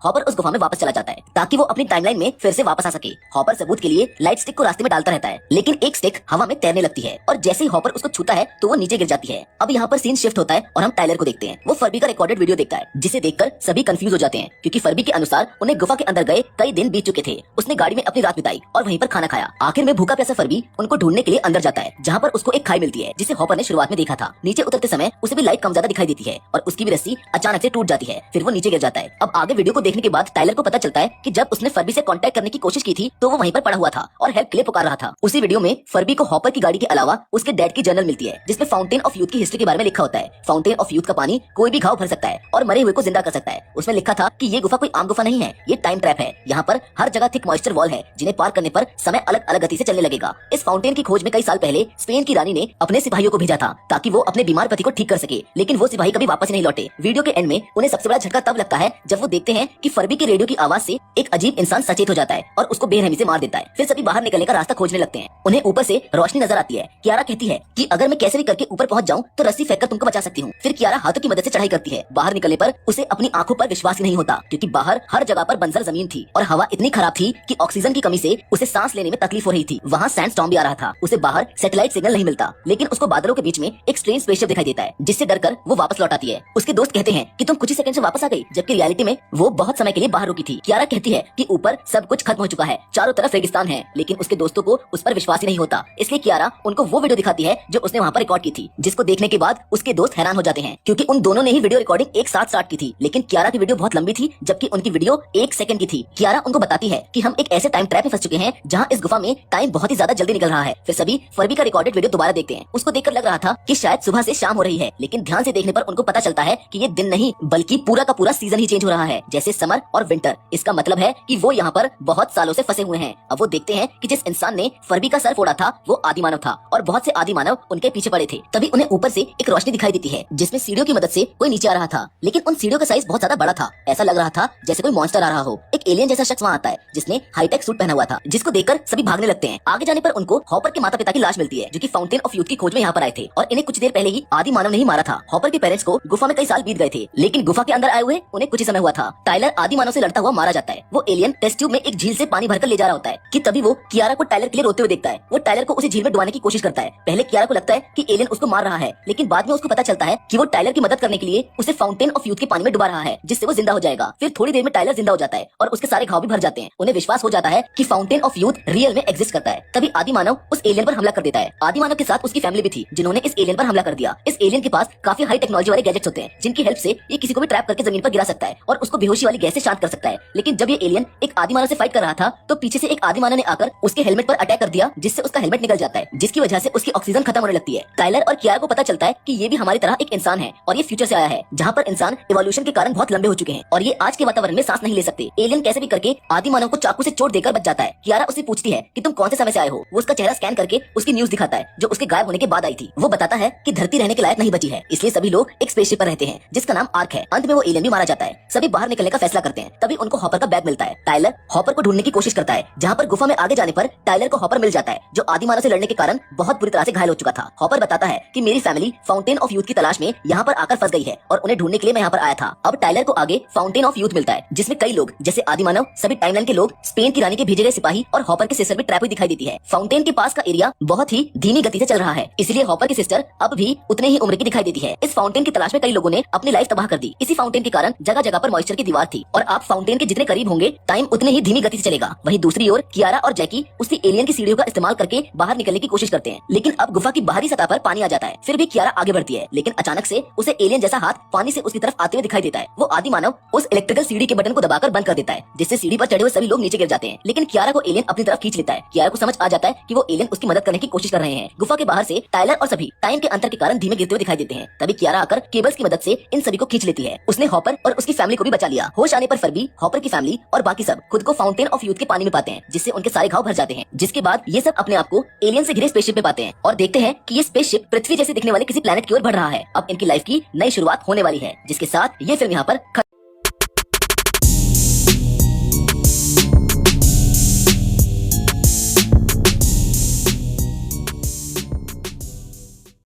Hopper उस गुफा में वापस चला जाता है ताकि वो अपनी टाइमलाइन में फिर से वापस आ सके। हॉपर सबूत के लिए लाइट स्टिक को रास्ते में डालता रहता है, लेकिन एक स्टिक हवा में तैरने लगती है और जैसे ही हॉपर उसको छूता है तो वो नीचे गिर जाती है। अब यहाँ पर सीन शिफ्ट होता है और हम टाइलर को देखते हैं। वो फर्बी का रिकॉर्डेड वीडियो देखता है, जिसे देखकर सभी कंफ्यूज हो जाते हैं क्योंकि फर्बी के अनुसार उन्हें गुफा के अंदर गए कई दिन बीत चुके थे। उसने गाड़ी में अपनी रात बिताई और वहीं पर खाना खाया। आखिर में भूखा प्यासा फर्बी उनको ढूंढने के लिए अंदर जाता है, जहाँ पर उसको एक खाई मिलती है जिसे हॉपर ने शुरुआत में देखा था। नीचे उतरते समय उसे भी लाइट कम ज्यादा दिखाई देती है और उसकी भी रस्सी अचानक से टूट जाती है। फिर वो नीचे गिर जाता है। अब आगे वीडियो को देखने के बाद टाइलर को पता चलता है कि जब उसने फर्बी से कांटेक्ट करने की कोशिश की थी तो वो वहीं पर पड़ा हुआ था और हेल्प के लिए पुकार रहा था। उसी वीडियो में फर्बी को हॉपर की गाड़ी के अलावा उसके डैड की जर्नल मिलती है, जिसमें फाउंटेन ऑफ यूथ की हिस्ट्री के बारे में लिखा होता है। फाउंटेन ऑफ यूथ का पानी कोई भी घाव भर सकता है और मरे हुए को जिंदा कर सकता है। उसमें लिखा था कि ये गुफा कोई आम गुफा नहीं है, ये टाइम ट्रैप है। यहाँ पर हर जगह थिक मॉइस्चर वॉल है जिन्हें पार करने पर समय अलग अलग गति से चलने लगेगा। इस फाउंटेन की खोज में कई साल पहले स्पेन की रानी ने अपने सिपाहियों को भेजा था ताकि वो अपने बीमार पति को ठीक कर सके, लेकिन वो सिपाही कभी वापस नहीं लौटे। वीडियो के एंड में उन्हें सबसे बड़ा झटका तब लगता है जब वो देखते हैं कि फर्बी के रेडियो की आवाज से एक अजीब इंसान सचेत हो जाता है और उसको बेरहमी से मार देता है। फिर सभी बाहर निकलने का रास्ता खोजने लगते हैं। उन्हें ऊपर से रोशनी नजर आती है। कियारा कहती है कि अगर मैं कैसे भी करके ऊपर पहुंच जाऊं तो रस्सी फेंककर तुमको बचा सकती हूँ। फिर कियारा हाथों की मदद से चढ़ाई करती है। बाहर निकलने पर उसे अपनी आंखों पर विश्वास ही नहीं होता क्योंकि बाहर हर जगह पर बंजर जमीन थी और हवा इतनी खराब थी कि ऑक्सीजन की कमी से उसे सांस लेने में तकलीफ हो रही थी। वहाँ सैंडस्टॉर्म भी आ रहा था। उसे बाहर सैटेलाइट सिग्नल नहीं मिलता, लेकिन उसको बादलों के बीच में एक स्ट्रेंज स्पेसशिप दिखाई देता है जिससे डरकर वो वापस लौट आती है। उसके दोस्त कहते हैं कि तुम कुछ ही सेकंड से वापस आ गई, जबकि रियलिटी में वो बहुत समय के लिए बाहर रुकी थी। कियारा कहती है कि ऊपर सब कुछ खत्म हो चुका है, चारों तरफ रेगिस्तान है, लेकिन उसके दोस्तों को उस पर विश्वास ही नहीं होता। इसलिए कियारा उनको वो वीडियो दिखाती है जो उसने वहाँ पर रिकॉर्ड की थी, जिसको देखने के बाद उसके दोस्त हैरान हो जाते हैं क्योंकि उन दोनों ने ही वीडियो रिकॉर्डिंग एक साथ स्टार्ट की थी। लेकिन कियारा की वीडियो बहुत लंबी थी जबकि उनकी वीडियो 1 सेकंड की थी। कियारा उनको बताती है कि हम एक ऐसे टाइम ट्रैप में फंस चुके हैं जहाँ इस गुफा में टाइम बहुत ही ज्यादा जल्दी निकल रहा है। फिर सभी फर्बी का रिकॉर्डेड वीडियो दोबारा देखते हैं। उसको देखकर लग रहा था कि शायद सुबह से शाम हो रही है, लेकिन ध्यान से देखने पर उनको पता चलता है कि ये दिन नहीं बल्कि पूरा का पूरा सीजन ही चेंज हो रहा है, जैसे समर और विंटर। इसका मतलब है कि वो यहाँ पर बहुत सालों से फंसे हुए हैं। अब वो देखते हैं कि जिस इंसान ने फर्बी का सर फोड़ा था वो आदि मानव था और बहुत से आदि मानव उनके पीछे पड़े थे। तभी उन्हें ऊपर से एक रोशनी दिखाई देती है जिसमें सीढ़ियों की मदद से कोई नीचे आ रहा था, लेकिन उन सीढ़ियों का साइज बहुत ज्यादा बड़ा था। ऐसा लग रहा था जैसे कोई मॉन्स्टर आ रहा हो। एक एलियन जैसा शख्स वहाँ आता है जिसने हाईटेक सूट पहना हुआ था, जिसको देखकर सभी भागने लगते हैं। आगे जाने पर उनको हॉपर के माता पिता की लाश मिलती है जो कि फाउंटेन ऑफ यूथ की खोज में यहाँ पर आए थे और इन्हें कुछ देर पहले ही आदि मानव ने ही मारा था। हॉपर के पेरेंट्स को गुफा में कई साल बीत गए थे, लेकिन गुफा के अंदर आए हुए उन्हें कुछ ही समय हुआ था। टाइलर आदि मानव से लड़ता हुआ मारा जाता है। वो एलियन टेस्ट ट्यूब में एक झील से पानी भरकर ले जा रहा होता है कि तभी वो कियारा को टाइलर के लिए रोते हुए देखता है। वो टाइलर को उसी झील में डुबाने की कोशिश करता है। पहले कियारा को लगता है कि एलियन उसको मार रहा है, लेकिन बाद में उसको पता चलता है कि वो टाइलर की मदद करने के लिए उसे फाउंटेन ऑफ यूथ के पानी में डुबा रहा है, जिससे वो जिंदा हो जाएगा। फिर थोड़ी देर में टाइलर जिंदा हो जाता है और उसके सारे घाव भी भर जाते हैं। उन्हें विश्वास हो जाता है कि फाउंटेन ऑफ यूथ रियल में एग्जिस्ट करता है। तभी आदि मानव उस एलियन पर हमला कर देता है। आदि मानव के साथ उसकी फैमिली भी थी जिन्होंने इस एलियन पर हमला कर दिया। इस एलियन के पास काफी हाई टेक्नोलॉजी वाले गैजेट्स होते हैं जिनकी हेल्प से ये किसी को भी ट्रैप करके जमीन पर गिरा सकता है और उसको बेहोशी वाली गैस से शांत कर सकता है। लेकिन जब ये एलियन एक आदि मानव से फाइट कर रहा था तो पीछे से एक आदि मानव ने आकर उसके हेलमेट पर अटैक कर दिया, जिससे उसका हेलमेट निकल जाता है, जिसकी वजह से उसकी ऑक्सीजन खत्म होने लगती है। टाइलर और कियारा को पता चलता है कि ये भी हमारी तरह एक इंसान है और ये फ्यूचर से आया है, जहाँ पर इंसान इवोल्यूशन के कारण बहुत लंबे हो चुके हैं और ये आज के वातावरण में सांस नहीं ले सकते। एलियन कैसे भी करके आदि मानव को चाकू से चोट देकर बच जाता है। कियारा उससे पूछती है कि तुम कौन से समय से आए हो। वो उसका चेहरा स्कैन करके उसकी न्यूज दिखाता है जो उसके गायब होने के बाद आई थी। वो बताता है कि धरती रहने के लायक नहीं बची है, इसलिए सभी लोग एक स्पेसशिप पर रहते हैं जिसका नाम आर्क है। अंत में वो एलियन भी मारा जाता है। सभी बाहर निकलने का फैसला करते हैं। तभी उनको हॉपर का बैग मिलता है। टाइलर हॉपर को ढूंढने की कोशिश करता है, जहाँ पर गुफा में आगे जाने पर टाइलर को हॉपर मिल जाता है जो आदि मानव से लड़ने के कारण बहुत बुरी तरह से घायल हो चुका था। हॉपर बताता है कि मेरी फैमिली फाउंटेन ऑफ यूथ की तलाश में यहाँ पर आकर फंस गई है और उन्हें ढूंढने के लिए मैं यहाँ पर आया था। अब टाइलर को आगे फाउंटेन ऑफ यूथ मिलता है जिसमें कई लोग जैसे आदि मानव, सभी टाइमलाइन के लोग, स्पेन की रानी के भेजे गए सिपाही और हॉपर की सिस्टर भी ट्रैप हुई दिखाई देती है। फाउंटेन के पास का एरिया बहुत ही धीमी गति से चल रहा है, इसलिए हॉपर की सिस्टर अब भी उतने ही उम्र की दिखाई देती है। इस फाउंटेन की तलाश में कई लोगों ने अपनी लाइफ तबाह कर दी। इसी फाउंटेन के कारण जगह जगह पर मॉइस्चर की दीवार थी और आप फाउंटेन के जितने करीब होंगे टाइम उतने ही धीमी गति से चलेगा। वहीं दूसरी ओर कियारा और जैकी उसी एलियन की सीढ़ियों का इस्तेमाल करके बाहर निकलने की कोशिश करते हैं, लेकिन अब गुफा की बाहरी सतह पर पानी आ जाता है। फिर भी कियारा आगे बढ़ती है, लेकिन अचानक से उसे एलियन जैसा हाथ पानी से उसकी तरफ आते हुए दिखाई देता है। वो आदि मानव उस इलेक्ट्रिकल सीढ़ी के बटन को दबाकर बंद कर देता है, जिससे सीढ़ी पर चढ़े हुए सभी लोग नीचे गिर जाते हैं। लेकिन कियारा को एलियन अपनी तरफ खींच लेता है। कियारा को समझ आ जाता है कि वो एलियन उसकी मदद करने की कोशिश कर रहे हैं। गुफा के बाहर से टाइलर और सभी टाइम के अंतर के कारण धीमे गिरते हुए दिखाई देते हैं। तभी कियारा आकर केबल्स की मदद से इन सभी को खींच लेती है। उसने हॉपर और उसकी फैमिली को भी बचा लिया। होश आने पर फर्बी, हॉपर की फैमिली और बाकी सब खुद को फाउंटेन ऑफ यूथ के पानी में पाते हैं, जिससे उनके सारे घाव भर जाते हैं। जिसके बाद ये सब अपने आप को एलियन से घिरे स्पेसशिप में पाते हैं और देखते हैं कि ये स्पेसशिप पृथ्वी जैसे दिखने वाले किसी प्लेनेट की ओर बढ़ रहा है। अब इनकी लाइफ की नई शुरुआत होने वाली है, जिसके साथ ये फिल्म यहाँ पर